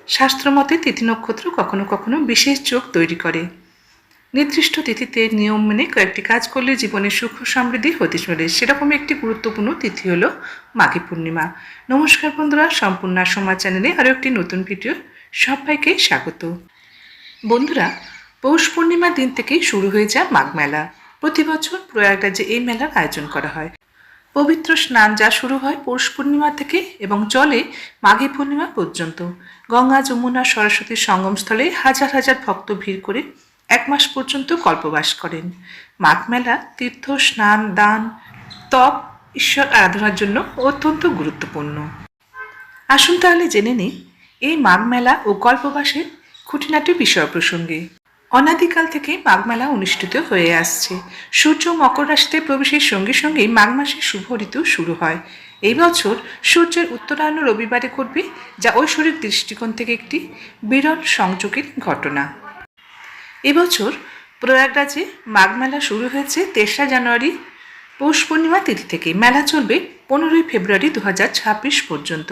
শাস্ত্রমতে তিথি নক্ষত্র কখনো কখনো বিশেষ যোগ তৈরি করে। নির্দিষ্ট তিথিতে নিয়ম মেনে কয়েকটি কাজ করলে জীবনে সুখ সমৃদ্ধি হতে চলে, সেরকম একটি গুরুত্বপূর্ণ তিথি হলো মাঘী পূর্ণিমা। নমস্কার বন্ধুরা, সম্পূর্ণ সমাজ চ্যানেলে আরও একটি নতুন ভিডিও সবাইকে স্বাগত। বন্ধুরা, পৌষ পূর্ণিমার দিন থেকেই শুরু হয়ে যায় মাঘ মেলা। প্রতি বছর প্রয়াগরাজে এই মেলার আয়োজন করা হয়। পবিত্র স্নান যা শুরু হয় পৌষ পূর্ণিমা থেকে এবং চলে মাঘী পূর্ণিমা পর্যন্ত। গঙ্গা, যমুনা, সরস্বতীর সঙ্গমস্থলে হাজার হাজার ভক্ত ভিড় করে এক মাস পর্যন্ত কল্পবাস করেন। মাঘ মেলা তীর্থ, স্নান, দান, তপ, ঈশ্বর আরাধনার জন্য অত্যন্ত গুরুত্বপূর্ণ। আসুন তাহলে জেনে নিই এই মাঘ মেলা ও কল্পবাসের খুঁটিনাটি বিষয় প্রসঙ্গে। অনাদিকাল থেকে মাঘ মেলা অনুষ্ঠিত হয়ে আসছে। সূর্য মকর রাশিতে প্রবেশের সঙ্গে সঙ্গেই মাঘ মাসের শুভ ঋতু শুরু হয়। এই বছর সূর্যের উত্তরায়ণ রবিবারে ঘটবে, যা ঐশ্বরিক দৃষ্টিকোণ থেকে একটি বিরল সংযোগের ঘটনা। এবছর প্রয়াগরাজে মাঘ মেলা শুরু হয়েছে 3রা জানুয়ারি পৌষ পূর্ণিমা তিথি থেকে। মেলা চলবে 15ই ফেব্রুয়ারি 2026 পর্যন্ত।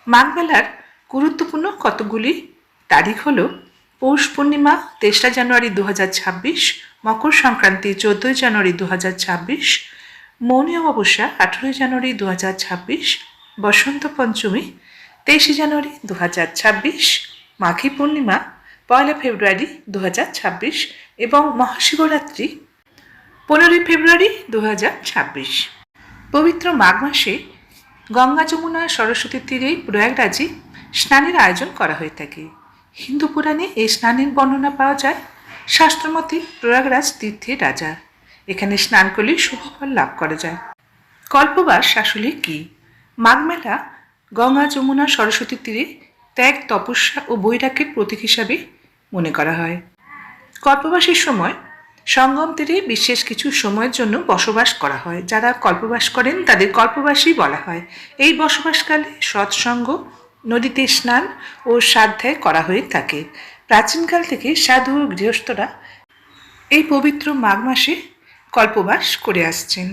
মাঘ মেলার গুরুত্বপূর্ণ কতগুলি তারিখ হলো: পৌষ পূর্ণিমা 3রা জানুয়ারি 2026, মকর সংক্রান্তি 14ই জানুয়ারি 2026, মৌনী অমাবস্যা 18ই জানুয়ারি 2026, বসন্ত পঞ্চমী 23শে জানুয়ারি 2026, মাঘী পূর্ণিমা 1 ফেব্রুয়ারি 2026 এবং মহাশিবরাত্রি 15 ফেব্রুয়ারি 2026। পবিত্র মাঘ মাসে গঙ্গা, যমুনা, সরস্বতীর তীরে প্রয়াগরাজে স্নানের আয়োজন করা হয়ে থাকে। হিন্দু পুরাণে এই স্নানের বর্ণনা পাওয়া যায়। শাস্ত্রমতে প্রয়াগরাজ তীর্থের রাজা, এখানে স্নান করলে শুভ ফল লাভ করা যায়। কল্পবাস আসলে কি? মাঘ মেলা গঙ্গা, যমুনা, সরস্বতীর তীরে ত্যাগ, তপস্যা ও বৈরাগ্যের প্রতীক হিসাবে মনে করা হয়। কল্পবাসের সময় সঙ্গম তীরে বিশেষ কিছু সময়ের জন্য বসবাস করা হয়। যারা কল্পবাস করেন তাদের কল্পবাসী বলা হয়। এই বসবাসকালে সৎসঙ্গ, নদীতে স্নান ও স্বাধ্যায় করা হয়ে থাকে। প্রাচীনকাল থেকে সাধু ও গৃহস্থরা এই পবিত্র মাঘ মাসে কল্পবাস করে আসছেন।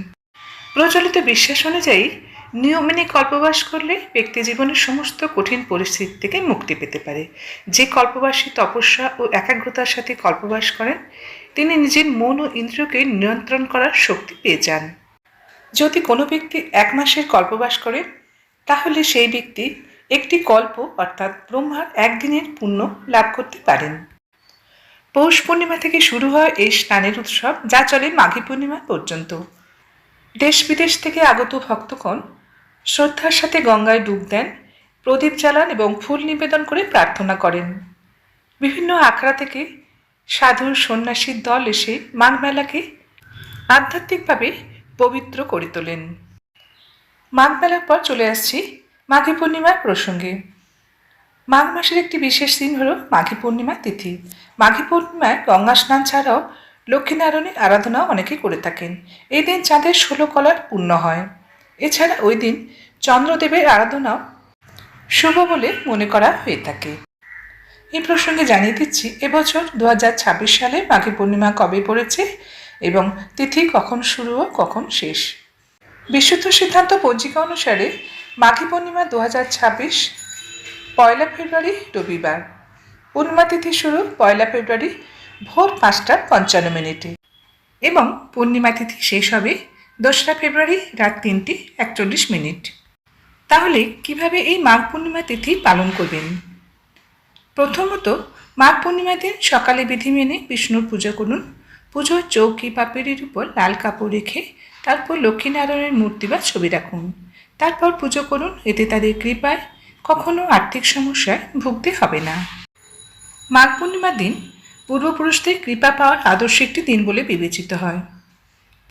প্রচলিত বিশ্বাস অনুযায়ী নিয়ম মেনে কল্পবাস করলে ব্যক্তি জীবনের সমস্ত কঠিন পরিস্থিতি থেকে মুক্তি পেতে পারে। যে কল্পবাসী তপস্যা ও একাগ্রতার সাথে কল্পবাস করেন তিনি নিজের মন ও ইন্দ্রিয়কে নিয়ন্ত্রণ করার শক্তি পেয়ে যান। যদি কোনো ব্যক্তি 1 মাসের কল্পবাস করে তাহলে সেই ব্যক্তি একটি কল্প অর্থাৎ ব্রহ্মার 1 দিনের পুণ্য লাভ করতে পারেন। পৌষ পূর্ণিমা থেকে শুরু হয় এই স্নানের উৎসব, যা চলে মাঘী পূর্ণিমা পর্যন্ত। দেশ বিদেশ থেকে আগত ভক্তগণ শ্রদ্ধার সাথে গঙ্গায় ডুব দেন, প্রদীপ জ্বালান এবং ফুল নিবেদন করে প্রার্থনা করেন। বিভিন্ন আখড়া থেকে সাধু সন্ন্যাসীর দল এসে মাঘ মেলাকে আধ্যাত্মিকভাবে পবিত্র করে তোলেন। মাঘ মেলার পর চলে আসছি মাঘী পূর্ণিমার প্রসঙ্গে। মাঘ মাসের একটি বিশেষ দিন হল মাঘী পূর্ণিমা তিথি। মাঘী পূর্ণিমায় গঙ্গা স্নান ছাড়াও লক্ষ্মীনারায়ণের আরাধনাও অনেকে করে থাকেন। এই দিন চাঁদের 16 কলার পূর্ণ হয়। এছাড়া ওই দিন চন্দ্রদেবের আরাধনাও শুভ বলে মনে করা হয়ে থাকে। এই প্রসঙ্গে জানিয়ে দিচ্ছি এবছর 2026 সালে মাঘী পূর্ণিমা কবে পড়েছে এবং তিথি কখন শুরু ও কখন শেষ। বিশুদ্ধ সিদ্ধান্ত পঞ্জিকা অনুসারে মাঘী পূর্ণিমা 2026 1 ফেব্রুয়ারি রবিবার। পূর্ণিমা তিথি শুরু 1 ফেব্রুয়ারি ভোর 5:55 এবং পূর্ণিমা তিথি শেষ হবে 2রা ফেব্রুয়ারি রাত 3:41। তাহলে কিভাবে এই মাঘ পূর্ণিমা তিথি পালন করবেন? প্রথমত, মাঘ পূর্ণিমার দিন সকালে বিধি মেনে বিষ্ণুর পূজা করুন। পুজোর চৌকি বা পিঁড়ির উপর লাল কাপড় রেখে তারপর লক্ষ্মীনারায়ণের মূর্তি বা ছবি রাখুন। তারপর পুজো করুন, এতে তাদের কৃপায় কখনো আর্থিক সমস্যায় ভুগতে হবে না। মাঘ পূর্ণিমার দিন পূর্বপুরুষদের কৃপা পাওয়ার আদর্শ একটি দিন বলে বিবেচিত হয়।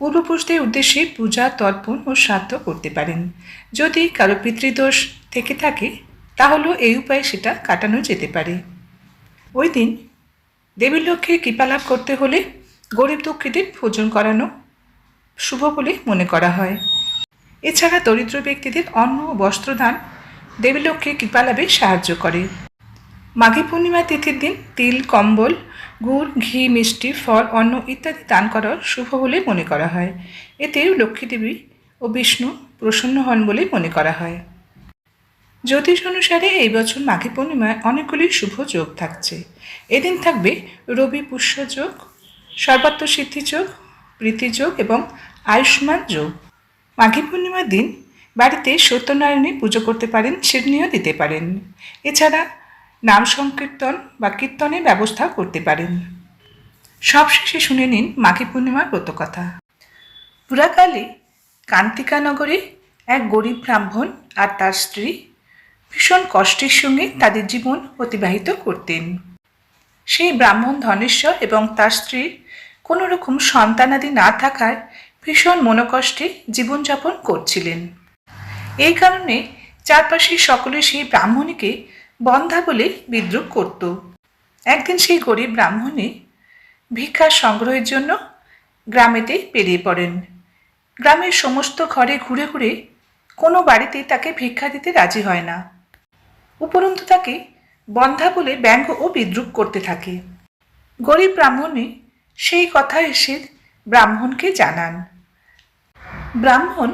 পূর্বপুরুষদের উদ্দেশ্যে পূজা, তর্পণ ও শ্রাদ্ধ করতে পারেন। যদি কারো পিতৃদোষ থেকে থাকে তাহলেও এই উপায়ে সেটা কাটানো যেতে পারে। ওই দিন দেবী লক্ষ্মীর কৃপা লাভ করতে হলে গরিব দুঃখীদের ভোজন করানো শুভ বলে মনে করা হয়। এছাড়া দরিদ্র ব্যক্তিদের অন্ন ও বস্ত্রদান দেবী লক্ষ্মীর কৃপা লাভে সাহায্য করে। মাঘী পূর্ণিমা তিথির দিন তিল, কম্বল, গুড়, ঘি, মিষ্টি, ফল, অন্ন ইত্যাদি দান করা শুভ বলে মনে করা হয়। এতে লক্ষ্মী দেবী ও বিষ্ণু প্রসন্ন হন বলে মনে করা হয়। জ্যোতিষ অনুসারে এই বছর মাঘী পূর্ণিমায় অনেকগুলি শুভ যোগ থাকছে। এদিন থাকবে রবি পুষ্য যোগ, সর্বাত্ম সিদ্ধি যোগ, প্রীতি যোগ এবং আয়ুষ্মান যোগ। মাঘী পূর্ণিমার দিন বাড়িতে সত্যনারায়ণী পুজো করতে পারেন, শিরনিও দিতে পারেন। এছাড়া নাম সংকীর্তন বা কীর্তনের ব্যবস্থা করতে পারেন। সবশেষে শুনে নিন মাঘী পূর্ণিমার ব্রতকথা। পুরাকালে কান্তিকা নগরে এক গরিব ব্রাহ্মণ আর তার স্ত্রী ভীষণ কষ্টের সঙ্গে তাদের জীবন অতিবাহিত করতেন। সেই ব্রাহ্মণ ধনেশ্বর এবং তার স্ত্রীর কোনো রকম সন্তানাদি না থাকায় ভীষণ মনোকষ্টে জীবনযাপন করছিলেন। এই কারণে চারপাশের সকলে সেই ব্রাহ্মণীকে বন্ধা বলে বিদ্রূপ করত। একদিন সেই গরিব ব্রাহ্মণী ভিক্ষা সংগ্রহের জন্য গ্রামেতে বেরিয়ে পড়েন। গ্রামের সমস্ত ঘরে ঘুরে ঘুরে কোনো বাড়িতে তাকে ভিক্ষা দিতে রাজি হয় না, উপরন্তু তাকে বন্ধা বলে ব্যঙ্গ ও বিদ্রূপ করতে থাকে। গরিব ব্রাহ্মণী সেই কথা এসে ব্রাহ্মণকে জানান। ব্রাহ্মণ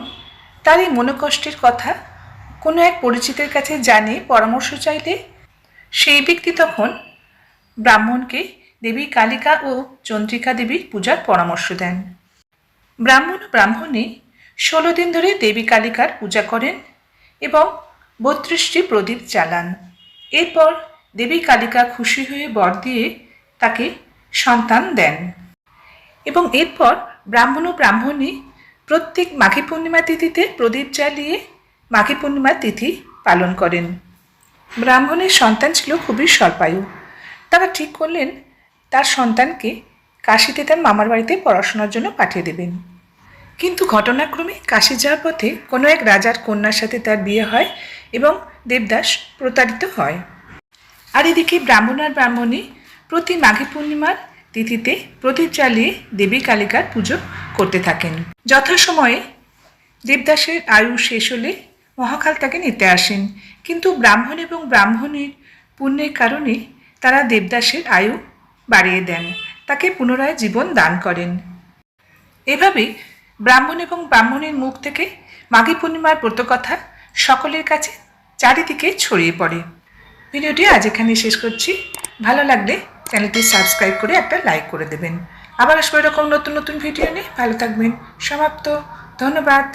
তার এই মনোকষ্টের কথা কোনো এক পরিচিতের কাছে জানিয়ে পরামর্শ চাইলে সেই ব্যক্তি তখন ব্রাহ্মণকে দেবী কালিকা ও চন্দ্রিকা দেবীর পূজার পরামর্শ দেন। ব্রাহ্মণ ও ব্রাহ্মণী 16 দিন ধরে দেবী কালিকার পূজা করেন এবং 32টি প্রদীপ জ্বালান। এরপর দেবী কালিকা খুশি হয়ে বর দিয়ে তাকে সন্তান দেন এবং এরপর ব্রাহ্মণ ও ব্রাহ্মণী প্রত্যেক মাঘী পূর্ণিমা তিথিতে প্রদীপ জ্বালিয়ে মাঘী পূর্ণিমা তিথি পালন করেন। ব্রাহ্মণের সন্তান ছিল খুবই স্বল্পায়ু। তারা ঠিক করলেন তার সন্তানকে কাশীতে তার মামার বাড়িতে পড়াশোনার জন্য পাঠিয়ে দেবেন। কিন্তু ঘটনাক্রমে কাশী যাওয়ার পথে কোনো এক রাজার কন্যার সাথে তার বিয়ে হয় এবং দেবদাস প্রতারিত হয়। আর এদিকে ব্রাহ্মণ আর ব্রাহ্মণী প্রতি মাঘী পূর্ণিমার তিথিতে প্রদীপ জ্বালিয়ে দেবী কালিকার পুজো করতে থাকেন। যথাসময়ে দেবদাসের আয়ু শেষ হলে মহাকাল তাকে নিতে আসেন, কিন্তু ব্রাহ্মণ এবং ব্রাহ্মণীর পুণ্যের কারণে তারা দেবদাসের আয়ু বাড়িয়ে দেন, তাকে পুনরায় জীবন দান করেন। এভাবেই ব্রাহ্মণ এবং ব্রাহ্মণীর মুখ থেকে মাঘী পূর্ণিমার ব্রতকথা সকলের কাছে চারিদিকে ছড়িয়ে পড়ে। ভিডিওটি আজ এখানে শেষ করছি। ভালো লাগলে চ্যানেলটি সাবস্ক্রাইব করে একটা লাইক করে দেবেন। আবার আসবো এরকম নতুন নতুন ভিডিও নিয়ে। ভালো থাকবেন। সমাপ্ত। ধন্যবাদ।